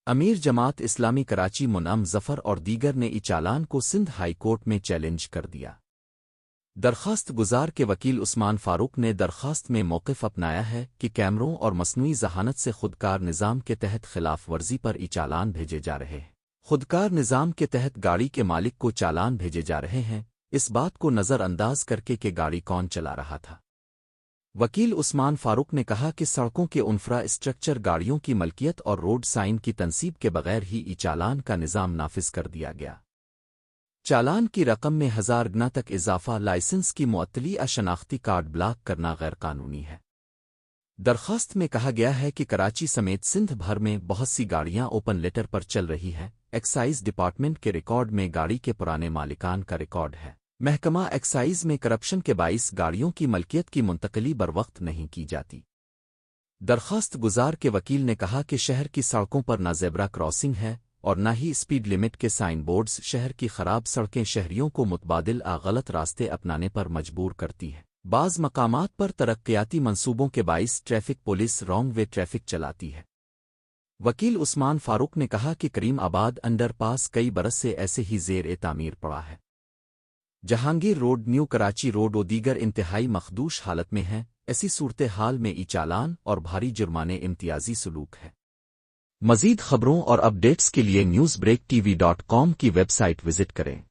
امیر جماعت اسلامی کراچی منعم ظفر اور دیگر نے ای چالان کو سندھ ہائی کورٹ میں چیلنج کر دیا۔ درخواست گزار کے وکیل عثمان فاروق نے درخواست میں موقف اپنایا ہے کہ کیمروں اور مصنوعی ذہانت سے خودکار نظام کے تحت خلاف ورزی پر ای چالان بھیجے جا رہے ہیں۔ خودکار نظام کے تحت گاڑی کے مالک کو چالان بھیجے جا رہے ہیں، اس بات کو نظر انداز کر کے کہ گاڑی کون چلا رہا تھا۔ وکیل عثمان فاروق نے کہا کہ سڑکوں کے انفراسٹرکچر، گاڑیوں کی ملکیت اور روڈ سائن کی تنصیب کے بغیر ہی ای چالان کا نظام نافذ کر دیا گیا۔ چالان کی رقم میں 1000 گنا تک اضافہ، لائسنس کی معطلی یا شناختی کارڈ بلاک کرنا غیر قانونی ہے۔ درخواست میں کہا گیا ہے کہ کراچی سمیت سندھ بھر میں بہت سی گاڑیاں اوپن لیٹر پر چل رہی ہیں۔ ایکسائز ڈپارٹمنٹ کے ریکارڈ میں گاڑی کے پرانے مالکان کا ریکارڈ ہے۔ محکمہ ایکسائز میں کرپشن کے باعث گاڑیوں کی ملکیت کی منتقلی بروقت نہیں کی جاتی۔ درخواست گزار کے وکیل نے کہا کہ شہر کی سڑکوں پر نہ زیبرا کراسنگ ہے اور نہ ہی سپیڈ لمٹ کے سائن بورڈز۔ شہر کی خراب سڑکیں شہریوں کو متبادل غلط راستے اپنانے پر مجبور کرتی ہیں۔ بعض مقامات پر ترقیاتی منصوبوں کے باعث traffic police wrong way traffic چلاتی ہے۔ وکیل عثمان فاروق نے کہا کہ کریم آباد انڈر پاس کئی برس سے ایسے ہی زیر تعمیر پڑا ہے۔ Jahangir road, new Karachi road و دیگر انتہائی مخدوش حالت میں ہیں۔ ایسی صورتحال میں ای چالان اور بھاری جرمانے امتیازی سلوک ہے۔ مزید خبروں اور اپ ڈیٹس کے لیے newsbreaktv.com کی ویب سائٹ وزٹ کریں۔